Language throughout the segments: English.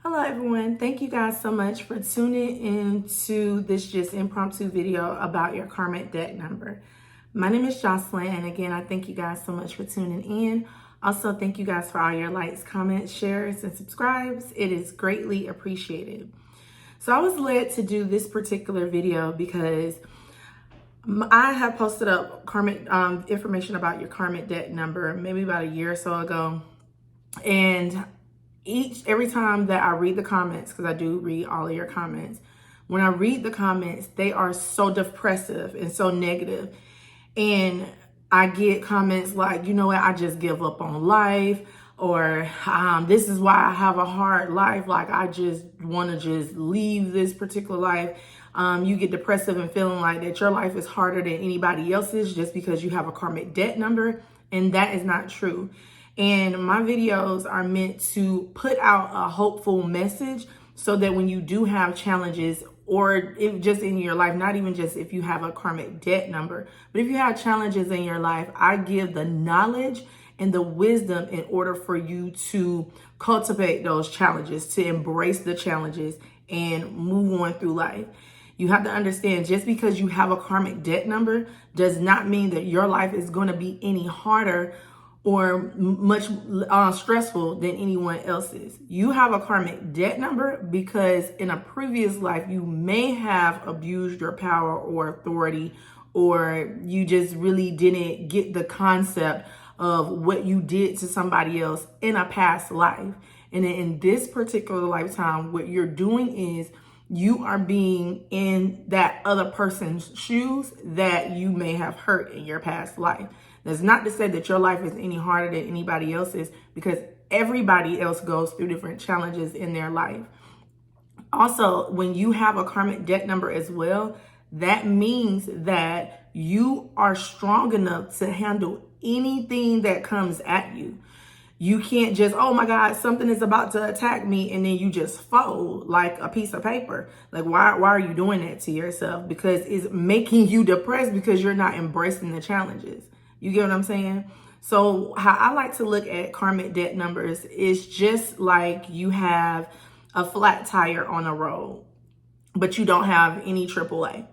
Hello everyone, thank you guys so much for tuning in to this just impromptu video about your karmic debt number. My name is JOCELYN, and again, I thank you guys so much for tuning in. Also, thank you guys for all your likes, comments, shares, and subscribes. It is greatly appreciated. So I was led to do this particular video because I have posted up karmic information about your karmic debt number maybe about a year or so ago, and every time that I read the comments, because I do read all of your comments, when I read the comments, they are so depressive and so negative. And I get comments like, you know what, I just give up on life, or this is why I have a hard life. Like, I just want to just leave this particular life. You get depressive and feeling like that your life is harder than anybody else's just because you have a karmic debt number. And that is not true. And my videos are meant to put out a hopeful message so that when you do have challenges, or if just in your life, not even just if you have a karmic debt number, but if you have challenges in your life, I give the knowledge and the wisdom in order for you to cultivate those challenges, to embrace the challenges and move on through life. You have to understand, just because you have a karmic debt number does not mean that your life is going to be any harder or much stressful than anyone else's. You have a karmic debt number because in a previous life, you may have abused your power or authority, or you just really didn't get the concept of what you did to somebody else in a past life. And in this particular lifetime, what you're doing is you are being in that other person's shoes that you may have hurt in your past life. That's not to say that your life is any harder than anybody else's, because everybody else goes through different challenges in their life. Also, when you have a karmic debt number as well, that means that you are strong enough to handle anything that comes at you. You can't just, oh my God, something is about to attack me, and then you just fold like a piece of paper. Like, why are you doing that to yourself? Because it's making you depressed because you're not embracing the challenges. You get what I'm saying? So how I like to look at karmic debt numbers is just like you have a flat tire on a road, but you don't have any AAA.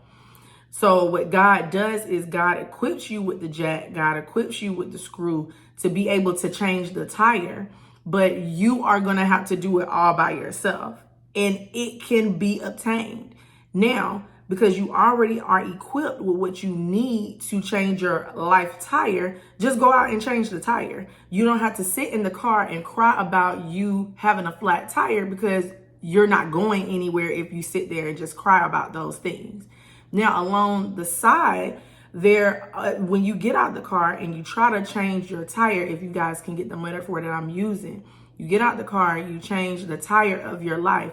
So what God does is God equips you with the jack, God equips you with the screw to be able to change the tire, but you are going to have to do it all by yourself, and it can be obtained. Now, because you already are equipped with what you need to change your life tire, just go out and change the tire. You don't have to sit in the car and cry about you having a flat tire, because you're not going anywhere if you sit there and just cry about those things. Now, along the side there, when you get out the car and you try to change your tire, if you guys can get the metaphor that I'm using, you get out the car, you change the tire of your life.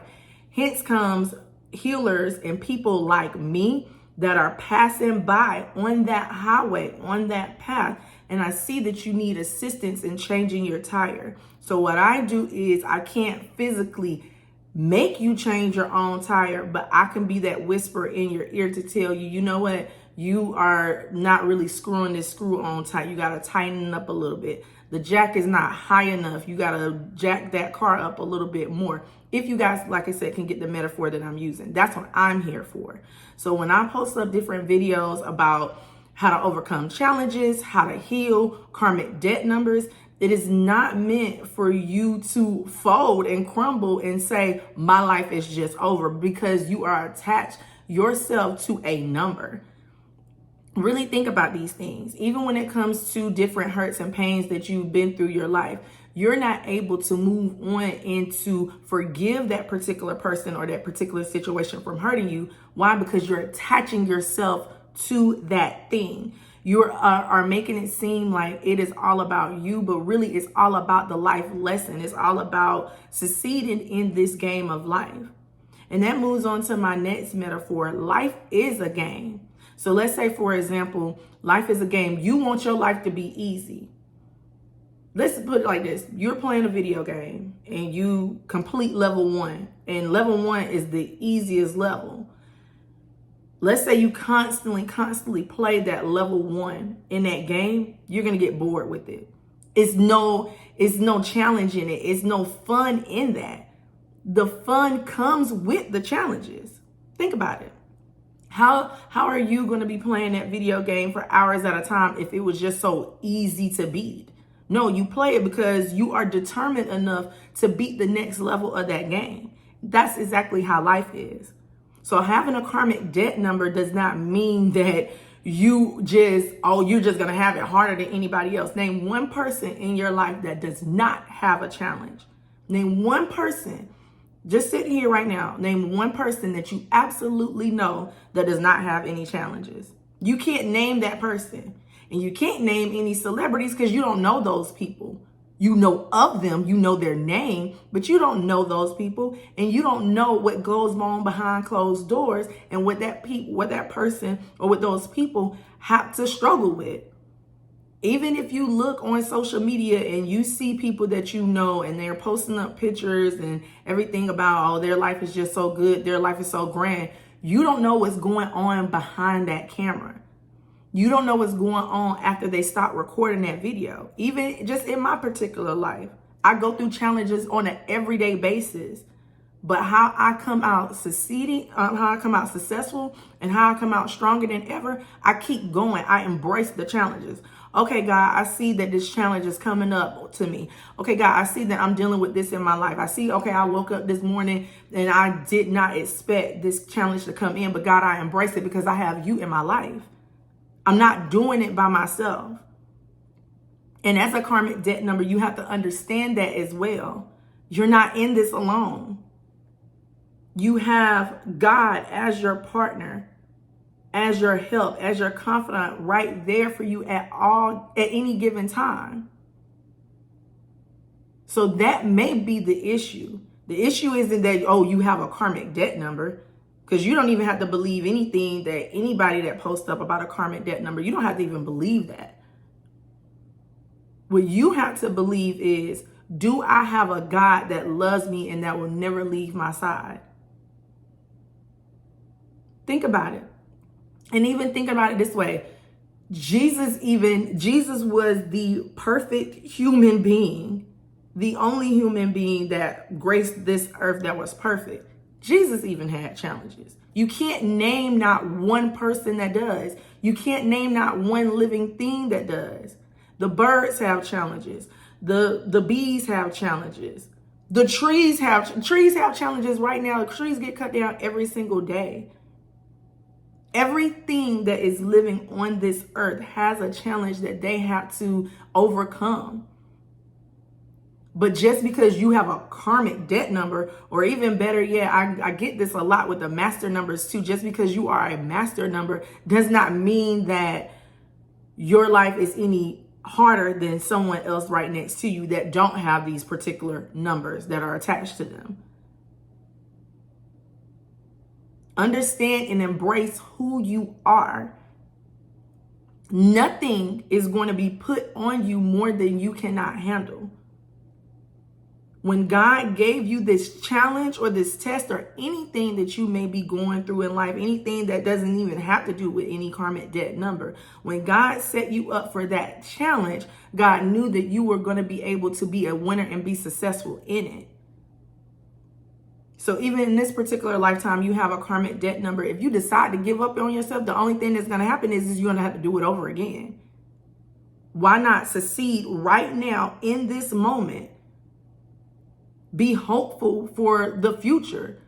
Hence comes healers and people like me that are passing by on that highway, on that path, and I see that you need assistance in changing your tire. So what I do is, I can't physically make you change your own tire, but I can be that whisper in your ear to tell you, you know what, you are not really screwing this screw on tight. You got to tighten it up a little bit. The jack is not high enough. You got to jack that car up a little bit more. If you guys, like I said, can get the metaphor that I'm using, that's what I'm here for. So when I post up different videos about how to overcome challenges, how to heal karmic debt numbers, it is not meant for you to fold and crumble and say, my life is just over, because you are attached yourself to a number. Really think about these things. Even when it comes to different hurts and pains that you've been through your life, you're not able to move on and to forgive that particular person or that particular situation from hurting you. Why? Because you're attaching yourself to that thing. You are making it seem like it is all about you, but really it's all about the life lesson. It's all about succeeding in this game of life. And that moves on to my next metaphor. Life is a game. So let's say, for example, life is a game. You want your life to be easy. Let's put it like this. You're playing a video game and you complete level 1. And level 1 is the easiest level. Let's say you constantly play that level 1 in that game. You're going to get bored with it. It's no challenge in it. It's no fun in that. The fun comes with the challenges. Think about it. How are you going to be playing that video game for hours at a time if it was just so easy to beat? No, you play it because you are determined enough to beat the next level of that game. That's exactly how life is. So having a karmic debt number does not mean that you're just going to have it harder than anybody else. Name one person in your life that does not have a challenge. Name one person. Just sit here right now. Name one person that you absolutely know that does not have any challenges. You can't name that person. And you can't name any celebrities because you don't know those people. You know of them, you know their name, but you don't know those people, and you don't know what goes on behind closed doors and what that person or what those people have to struggle with. Even if you look on social media and you see people that you know and they're posting up pictures and everything about, oh, their life is just so good, their life is so grand, you don't know what's going on behind that camera. You don't know what's going on after they stop recording that video. Even just in my particular life, I go through challenges on an everyday basis. But how I come out succeeding, how I come out successful, and how I come out stronger than ever, I keep going. I embrace the challenges. Okay, God, I see that this challenge is coming up to me. Okay, God, I see that I'm dealing with this in my life. I see, okay, I woke up this morning and I did not expect this challenge to come in, but God, I embrace it because I have you in my life. I'm not doing it by myself. And as a karmic debt number, you have to understand that as well. You're not in this alone. You have God as your partner, as your help, as your confidant right there for you at any given time. So that may be the issue. The issue isn't that, oh, you have a karmic debt number. Because you don't even have to believe anything that anybody that posts up about a karmic debt number, you don't have to even believe that. What you have to believe is, do I have a God that loves me and that will never leave my side? Think about it. And even think about it this way. Jesus was the perfect human being, the only human being that graced this earth that was perfect. Jesus even had challenges. You can't name not one person that does. You can't name not one living thing that does. The birds have challenges. The bees have challenges. The trees have challenges right now. The trees get cut down every single day. Everything that is living on this earth has a challenge that they have to overcome. But just because you have a karmic debt number, or even better yet, I get this a lot with the master numbers too. Just because you are a master number does not mean that your life is any harder than someone else right next to you that don't have these particular numbers that are attached to them. Understand and embrace who you are. Nothing is going to be put on you more than you cannot handle. When God gave you this challenge or this test or anything that you may be going through in life, anything that doesn't even have to do with any karmic debt number, when God set you up for that challenge, God knew that you were going to be able to be a winner and be successful in it. So even in this particular lifetime, you have a karmic debt number. If you decide to give up on yourself, the only thing that's going to happen is you're going to have to do it over again. Why not succeed right now in this moment? Be hopeful for the future.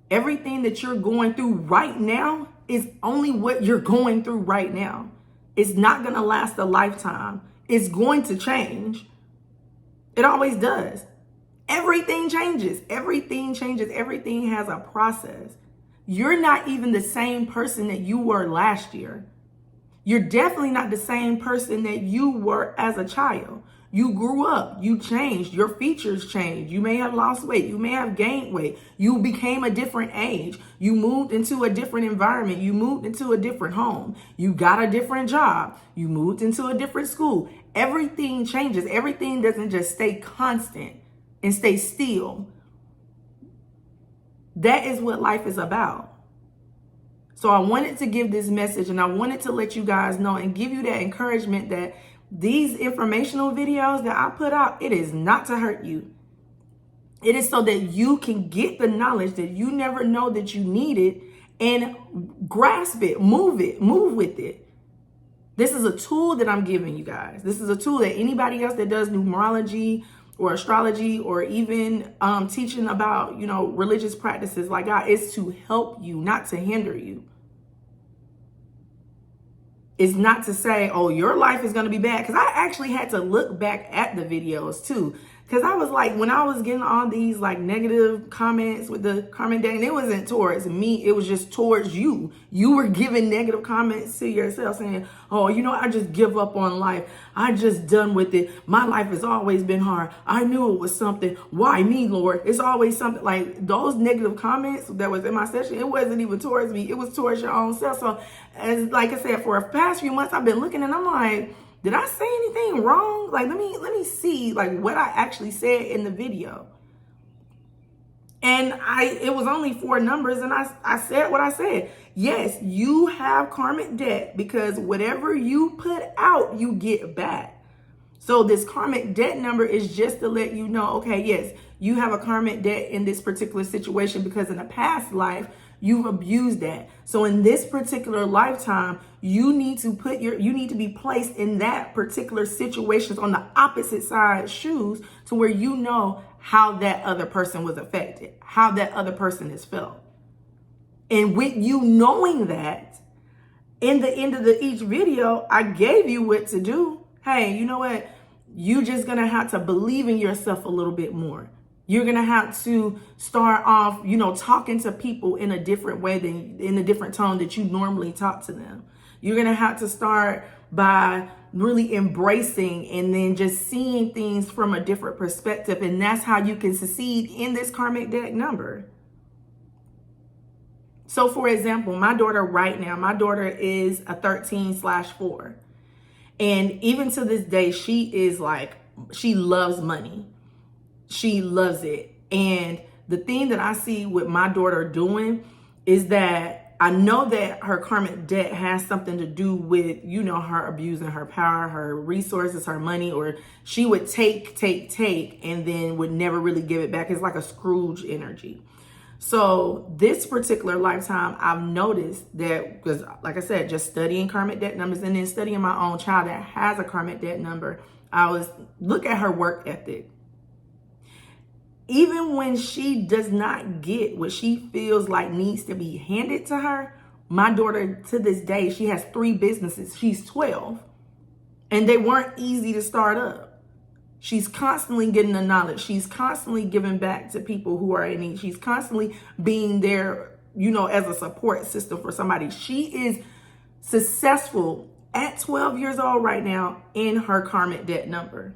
Everything that you're going through right now is only what you're going through right now. It's not going to last a lifetime. It's going to change. It always does. Everything changes. Everything changes. Everything has a process. You're not even the same person that you were last year. You're definitely not the same person that you were as a child. You grew up, you changed, your features changed. You may have lost weight, you may have gained weight. You became a different age. You moved into a different environment. You moved into a different home. You got a different job. You moved into a different school. Everything changes. Everything doesn't just stay constant and stay still. That is what life is about. So I wanted to give this message, and I wanted to let you guys know and give you that encouragement that these informational videos that I put out, it is not to hurt you. It is so that you can get the knowledge that you never know that you need it and grasp it, move with it. This is a tool that I'm giving you guys. This is a tool that anybody else that does numerology or astrology or even teaching about, religious practices like God, is to help you, not to hinder you. It's not to say, oh, your life is going to be bad. Because I actually had to look back at the videos too. Because I was like, when I was getting all these like negative comments with the karmic debt, and it wasn't towards me, it was just towards you. You were giving negative comments to yourself saying, oh, I just give up on life. I just done with it. My life has always been hard. I knew it was something. Why me, Lord? It's always something. Like those negative comments that was in my session, it wasn't even towards me. It was towards your own self. So as like I said, for the past few months, I've been looking and I'm like, did I say anything wrong? Like, let me see like what I actually said in the video. And it was only 4 numbers and I said what I said. Yes, you have karmic debt because whatever you put out, you get back. So this karmic debt number is just to let you know, okay, yes, you have a karmic debt in this particular situation because in a past life, you've abused that. So in this particular lifetime, you need to be placed in that particular situation on the opposite side shoes to where you know how that other person was affected, how that other person is felt. And with you knowing that, in the end of each video, I gave you what to do. Hey, you know what? You just gonna have to believe in yourself a little bit more. You're going to have to start off, talking to people in a different way in a different tone that you normally talk to them. You're going to have to start by really embracing and then just seeing things from a different perspective. And that's how you can succeed in this karmic debt number. So for example, my daughter is a 13/4. And even to this day, she loves money. She loves it. And the thing that I see with my daughter doing is that I know that her karmic debt has something to do with, her abusing her power, her resources, her money, or she would take, and then would never really give it back. It's like a Scrooge energy. So this particular lifetime, I've noticed that, because like I said, just studying karmic debt numbers and then studying my own child that has a karmic debt number, look at her work ethic. Even when she does not get what she feels like needs to be handed to her, my daughter to this day, she has 3 businesses. She's 12 and they weren't easy to start up. She's constantly getting the knowledge. She's constantly giving back to people who are in need. She's constantly being there, as a support system for somebody. She is successful at 12 years old right now in her karmic debt number.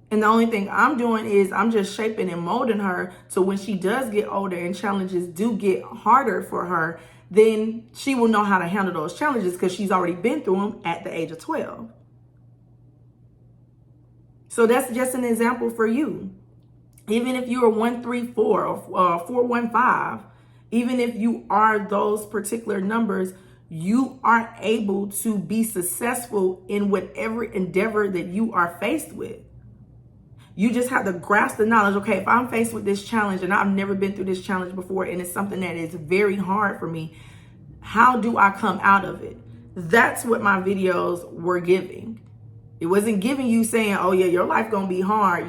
And the only thing I'm doing is I'm just shaping and molding her so when she does get older and challenges do get harder for her, then she will know how to handle those challenges because she's already been through them at the age of 12. So that's just an example for you. Even if you are 134 or 415, even if you are those particular numbers, you are able to be successful in whatever endeavor that you are faced with. You just have to grasp the knowledge. Okay, if I'm faced with this challenge and I've never been through this challenge before and it's something that is very hard for me, how do I come out of it? That's what my videos were giving. It wasn't giving you saying, oh yeah, your life gonna be hard,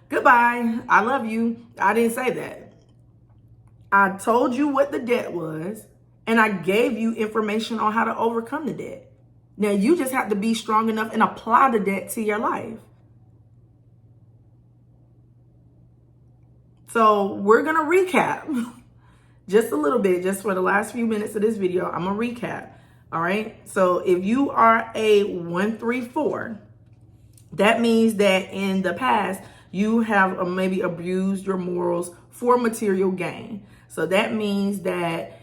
goodbye, I love you. I didn't say that. I told you what the debt was and I gave you information on how to overcome the debt. Now you just have to be strong enough and apply the debt to your life. So we're going to recap just a little bit, just for the last few minutes of this video. I'm going to recap. All right. So if you are a 134, that means that in the past, you have maybe abused your morals for material gain. So that means that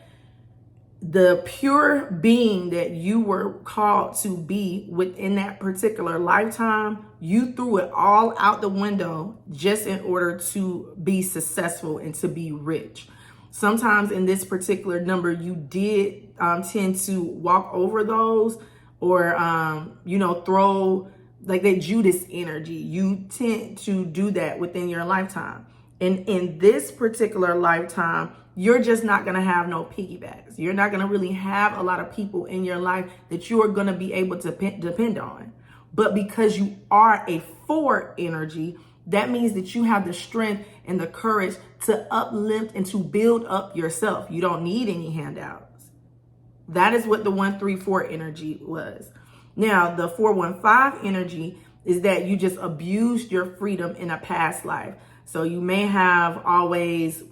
the pure being that you were called to be within that particular lifetime, you threw it all out the window just in order to be successful and to be rich. Sometimes in this particular number, you did tend to walk over those or, throw like that Judas energy. You tend to do that within your lifetime. And in this particular lifetime, you're just not going to have no piggybacks. You're not going to really have a lot of people in your life that you are going to be able to depend on. But because you are a 4 energy, that means that you have the strength and the courage to uplift and to build up yourself. You don't need any handouts. That is what the 134 energy was. Now, the 415 energy is that you just abused your freedom in a past life. So you may have always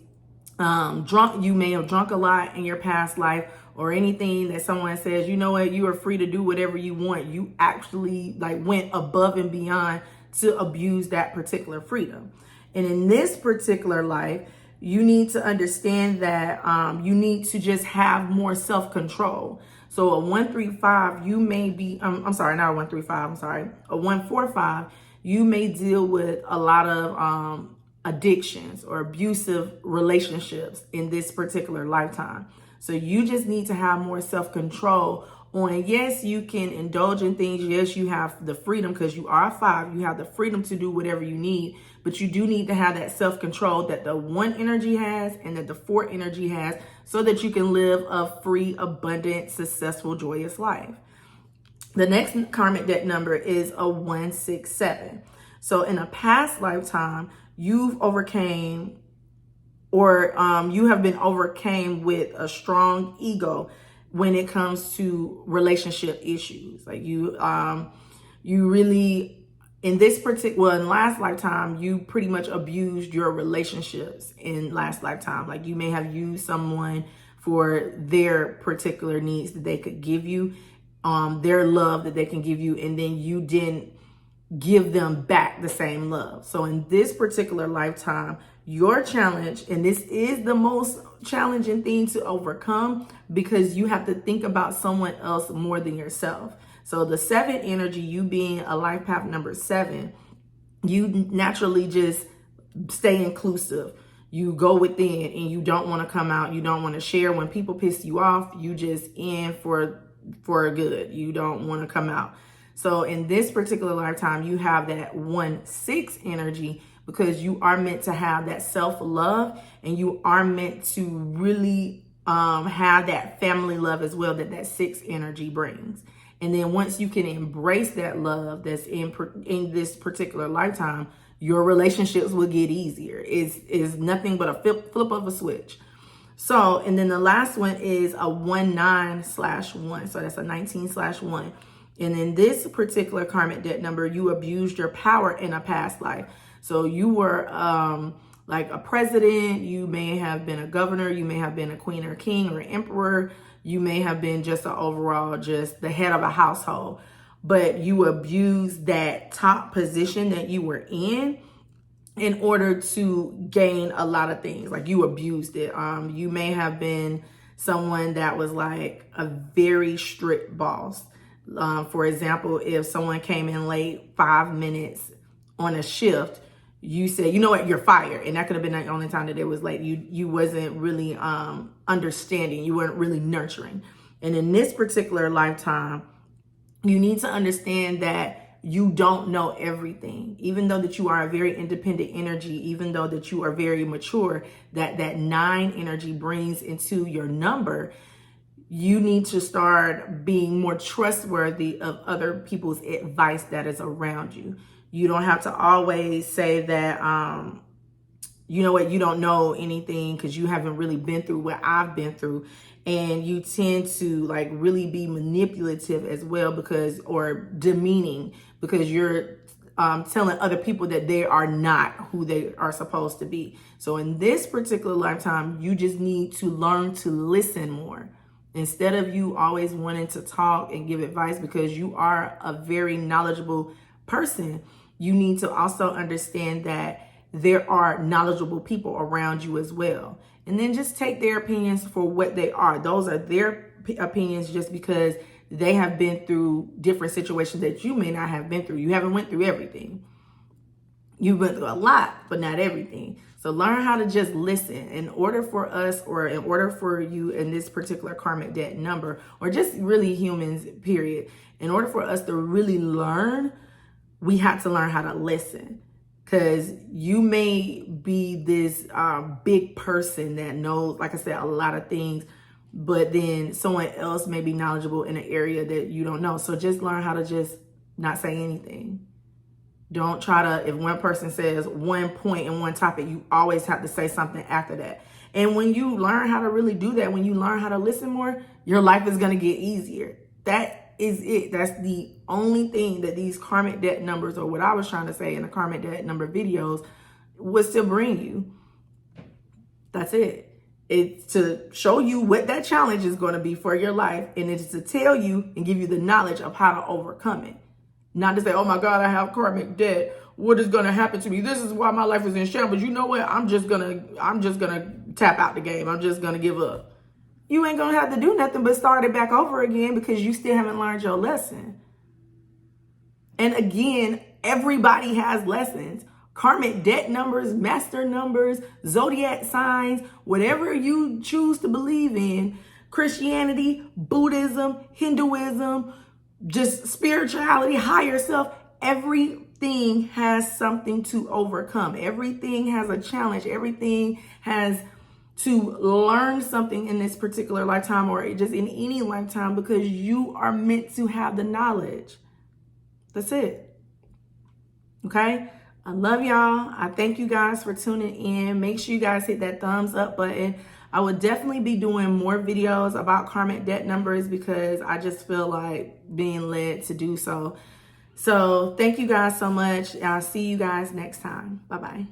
drunk. You may have drunk a lot in your past life, or anything that someone says, you know what, you are free to do whatever you want. You actually like went above and beyond to abuse that particular freedom. And in this particular life, you need to understand that you need to just have more self-control. So a 135, you may be, I'm sorry, not a 135, I'm sorry, a 145, you may deal with a lot of addictions or abusive relationships in this particular lifetime. So you just need to have more self-control on, yes, you can indulge in things. Yes, you have the freedom because you are a 5. You have the freedom to do whatever you need, but you do need to have that self-control that the 1 energy has and that the 4 energy has, so that you can live a free, abundant, successful, joyous life. The next karmic debt number is a 167. So in a past lifetime, you've overcame or you have been overcame with a strong ego when it comes to relationship issues. Like you really, in this particular, in last lifetime, you pretty much abused your relationships in last lifetime. Like you may have used someone for their particular needs that they could give you, their love that they can give you, and then you didn't give them back the same love. So in this particular lifetime, your challenge, and this is the most challenging thing to overcome, because you have to think about someone else more than yourself. So the 7 energy, you being a life path number 7, you naturally just stay inclusive. You go within and you don't want to come out. You don't want to share. When people piss you off, you just in for good. You don't want to come out. So in this particular lifetime, you have that 1/6 energy, because you are meant to have that self-love, and you are meant to really have that family love as well that 6 energy brings. And then once you can embrace that love that's in this particular lifetime, your relationships will get easier. It's nothing but a flip of a switch. So, and then the last one is a 19/1. So that's a 19/1. And in this particular karmic debt number, you abused your power in a past life. So you were like a president, you may have been a governor, you may have been a queen or a king or an emperor, you may have been just an overall, just the head of a household, but you abused that top position that you were in order to gain a lot of things. Like you abused it. You may have been someone that was like a very strict boss. For example, if someone came in late 5 minutes on a shift, you said, you know what, you're fired. And that could have been the only time that it was late. You wasn't really understanding. You weren't really nurturing. And in this particular lifetime, you need to understand that you don't know everything. Even though that you are a very independent energy, even though that you are very mature, that 9 energy brings into your number, you need to start being more trustworthy of other people's advice that is around you. You don't have to always say that, you know what, you don't know anything because you haven't really been through what I've been through. And you tend to like really be manipulative as well, because, or demeaning, because you're telling other people that they are not who they are supposed to be. So in this particular lifetime, you just need to learn to listen more. Instead of you always wanting to talk and give advice because you are a very knowledgeable person, you need to also understand that there are knowledgeable people around you as well. And then just take their opinions for what they are. Those are their opinions just because they have been through different situations that you may not have been through. You haven't went through everything. You've been through a lot, but not everything. So learn how to just listen. In order for us, or in order for you in this particular karmic debt number, or just really humans, period, in order for us to really learn, we have to learn how to listen. Because you may be this big person that knows, like I said, a lot of things, but then someone else may be knowledgeable in an area that you don't know. So just learn how to just not say anything. Don't try to, if one person says one point in one topic, you always have to say something after that. And when you learn how to really do that, when you learn how to listen more, your life is going to get easier. That is it. That's the only thing that these karmic debt numbers, or what I was trying to say in the karmic debt number videos, would still bring you. That's it. It's to show you what that challenge is going to be for your life, and it's to tell you and give you the knowledge of how to overcome it. Not to say, oh my God, I have karmic debt. What is going to happen to me? This is why my life is in shambles. You know what? I'm just gonna tap out the game. I'm just gonna give up. You ain't gonna have to do nothing but start it back over again, because you still haven't learned your lesson. And again, everybody has lessons. Karmic debt numbers, master numbers, zodiac signs, whatever you choose to believe in, Christianity, Buddhism, Hinduism, just spirituality, higher self, everything has something to overcome. Everything has a challenge. Everything has to learn something in this particular lifetime, or just in any lifetime, because you are meant to have the knowledge. That's it. Okay? I love y'all. I thank you guys for tuning in. Make sure you guys hit that thumbs up button. I would definitely be doing more videos about karmic debt numbers, because I just feel like being led to do so. So thank you guys so much. I'll see you guys next time. Bye-bye.